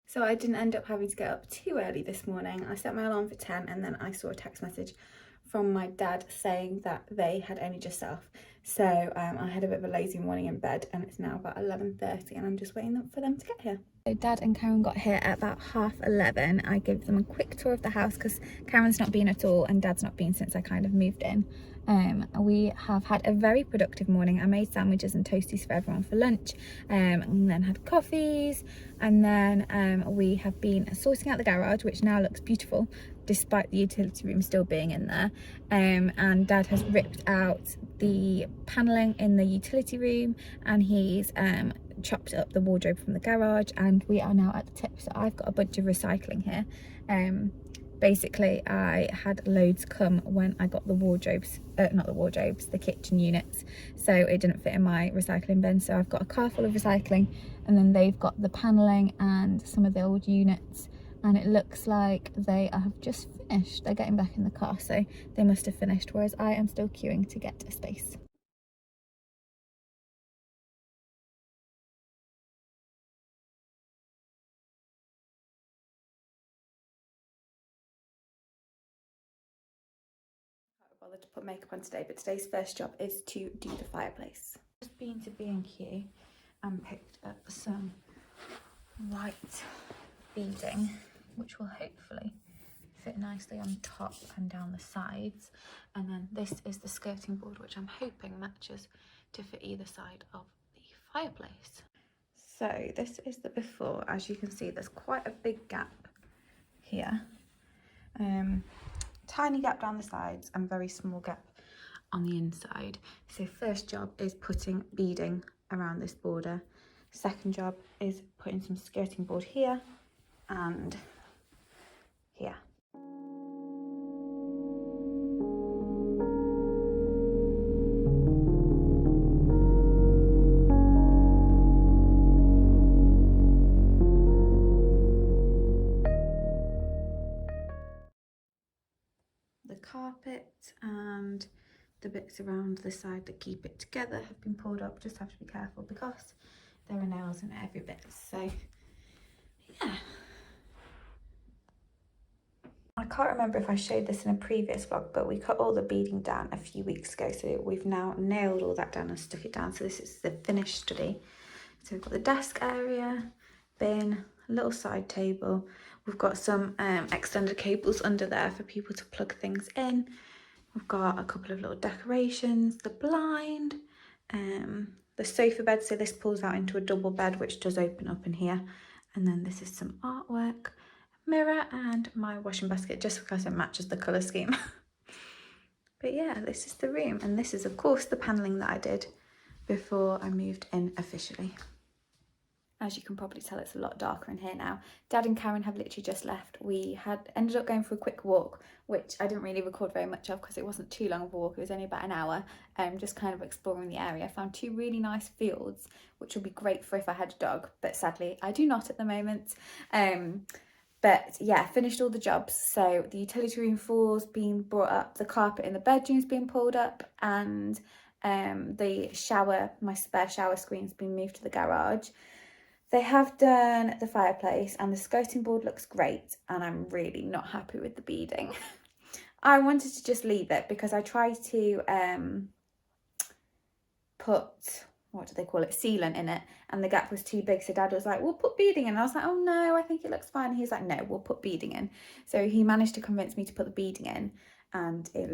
So I didn't end up having to get up too early this morning. I set my alarm for 10 and then I saw a text message from my dad saying that they had only just set off. So I had a bit of a lazy morning in bed and it's now about 11:30 and I'm just waiting for them to get here. So Dad and Karen got here at about 11:30. I gave them a quick tour of the house because Karen's not been at all and Dad's not been since I kind of moved in. We have had a very productive morning. I made sandwiches and toasties for everyone for lunch, and then had coffees, and then we have been sorting out the garage, which now looks beautiful despite the utility room still being in there, and Dad has ripped out the panelling in the utility room and he's chopped up the wardrobe from the garage, and we are now at the tip. So I've got a bunch of recycling here. Basically I had loads come when I got the wardrobes, not the wardrobes, the kitchen units, so it didn't fit in my recycling bin. So I've got a car full of recycling, and then they've got the panelling and some of the old units, and it looks like they have just finished. They're getting back in the car, so they must have finished, whereas I am still queuing to get a space. Bothered to put makeup on today, but today's first job is to do the fireplace. Just been to B&Q and picked up some white beading, which will hopefully fit nicely on top and down the sides, and then this is the skirting board, which I'm hoping matches to fit either side of the fireplace. So this is the before. As you can see, there's quite a big gap here, tiny gap down the sides and very small gap on the inside. So first job is putting beading around this border. Second job is putting some skirting board here and here. The carpet and the bits around the side that keep it together have been pulled up. Just have to be careful because there are nails in every bit. So yeah. I can't remember if I showed this in a previous vlog, but we cut all the beading down a few weeks ago. So we've now nailed all that down and stuck it down. So this is the finished study. So we've got the desk area, bin, a little side table. We've got some extended cables under there for people to plug things in. We've got a couple of little decorations, the blind, the sofa bed. So this pulls out into a double bed, which does open up in here. And then this is some artwork, mirror, and my washing basket, just because it matches the colour scheme. But yeah, this is the room. And this is, of course, the panelling that I did before I moved in officially. As you can probably tell, it's a lot darker in here now. Dad and Karen have literally just left. We had ended up going for a quick walk, which I didn't really record very much of because it wasn't too long of a walk. It was only about an hour, just kind of exploring the area. I found two really nice fields, which would be great for if I had a dog, but sadly I do not at the moment. But yeah, finished all the jobs. So the utility room floor's been brought up, the carpet in the bedroom's been pulled up, and the shower, my spare shower screen's been moved to the garage. They have done the fireplace and the skirting board looks great, and I'm really not happy with the beading. I wanted to just leave it because I tried to put, what do they call it, sealant in it, and the gap was too big. So Dad was like, we'll put beading in. I was like, oh no, I think it looks fine. He's like, no, we'll put beading in. So he managed to convince me to put the beading in, and it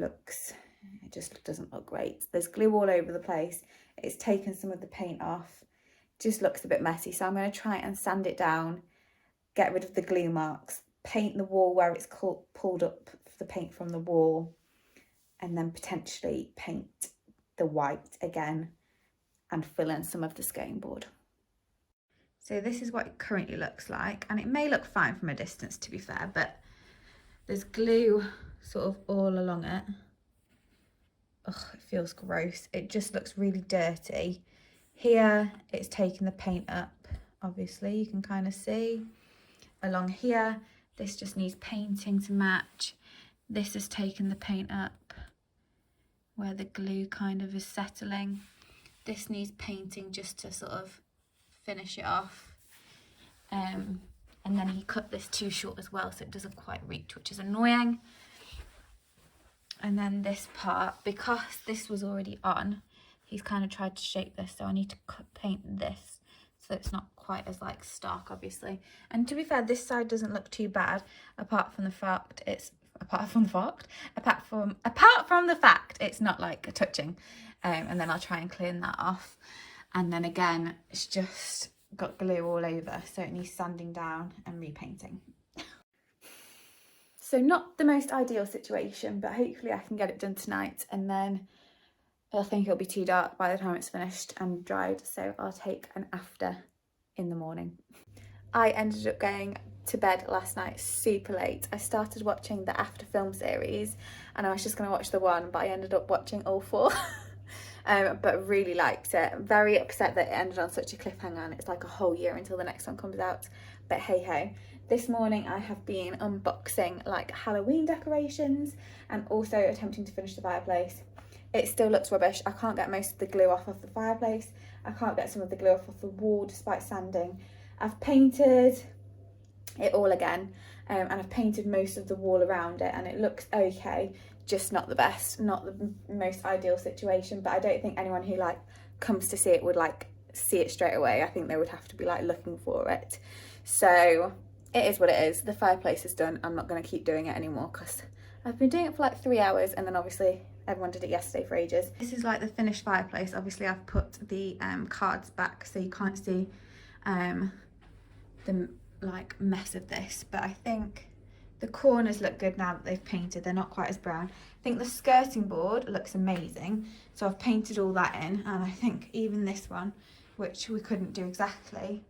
just doesn't look great. There's glue all over the place. It's taken some of the paint off. Just looks a bit messy, so I'm going to try and sand it down, get rid of the glue marks, paint the wall where it's pulled up the paint from the wall, and then potentially paint the white again and fill in some of the skirting board. So this is what it currently looks like, and it may look fine from a distance, to be fair, but there's glue sort of all along it. Ugh, it feels gross. It just looks really dirty. Here it's taken the paint up, obviously you can kind of see. Along here, this just needs painting to match. This has taken the paint up where the glue kind of is settling. This needs painting just to sort of finish it off. and then he cut this too short as well, so it doesn't quite reach, which is annoying. And then this part, because this was already on, he's kind of tried to shape this, so I need to paint this so it's not quite as like stark, obviously. And to be fair, this side doesn't look too bad, apart from the fact it's not like touching. And then I'll try and clean that off. And then again, it's just got glue all over, so it needs sanding down and repainting. So not the most ideal situation, but hopefully I can get it done tonight, and then I think it'll be too dark by the time it's finished and dried, so I'll take an after in the morning. I ended up going to bed last night super late. I started watching the After film series and I was just going to watch the one, but I ended up watching all four. But really liked it. Very upset that it ended on such a cliffhanger, and it's like a whole year until the next one comes out, but hey ho. This morning I have been unboxing like Halloween decorations and also attempting to finish the fireplace. It still looks rubbish. I can't get most of the glue off of the fireplace. I can't get some of the glue off of the wall despite sanding. I've painted it all again, and I've painted most of the wall around it, and it looks okay, just not the best, not the most ideal situation. But I don't think anyone who like comes to see it would like see it straight away. I think they would have to be like looking for it. So it is what it is. The fireplace is done. I'm not going to keep doing it anymore because I've been doing it for like 3 hours, and then obviously everyone did it yesterday for ages. This is like the finished fireplace. Obviously I've put the cards back so you can't see the like mess of this, but I think the corners look good now that they've painted. They're not quite as brown. I think the skirting board looks amazing, so I've painted all that in, and I think even this one, which we couldn't do exactly,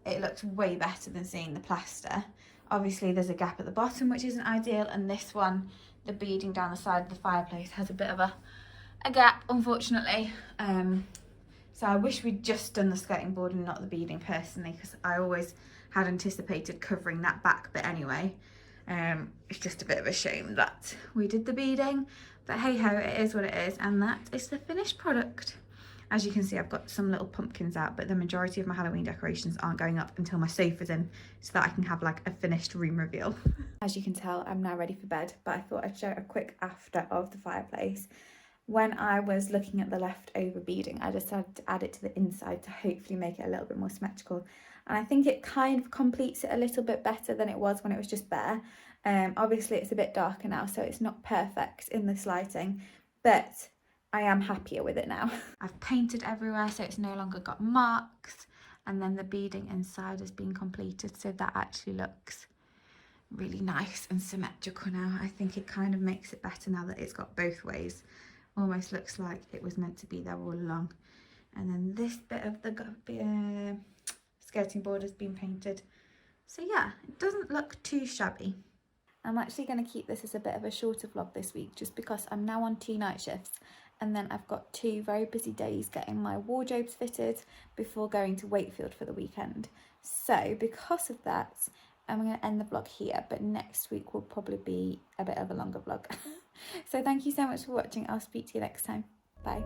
it looks way better than seeing the plaster. Obviously there's a gap at the bottom which isn't ideal, and this one, the beading down the side of the fireplace, has a bit of a gap, unfortunately. So I wish we'd just done the skirting board and not the beading personally, because I always had anticipated covering that back bit anyway. It's just a bit of a shame that we did the beading, but hey ho, it is what it is, and that is the finished product. As you can see, I've got some little pumpkins out, but the majority of my Halloween decorations aren't going up until my sofa's in, so that I can have like a finished room reveal. As you can tell, I'm now ready for bed, but I thought I'd show a quick after of the fireplace. When I was looking at the leftover beading, I decided to add it to the inside to hopefully make it a little bit more symmetrical. And I think it kind of completes it a little bit better than it was when it was just bare. Obviously it's a bit darker now, so it's not perfect in this lighting, but I am happier with it now. I've painted everywhere, so it's no longer got marks, and then the beading inside has been completed, so that actually looks really nice and symmetrical now. I think it kind of makes it better now that it's got both ways. Almost looks like it was meant to be there all along. And then this bit of the skirting board has been painted. So yeah, it doesn't look too shabby. I'm actually going to keep this as a bit of a shorter vlog this week, just because I'm now on 2 night shifts, and then I've got 2 very busy days getting my wardrobes fitted before going to Wakefield for the weekend. So because of that, I'm going to end the vlog here, but next week will probably be a bit of a longer vlog. So thank you so much for watching. I'll speak to you next time. Bye.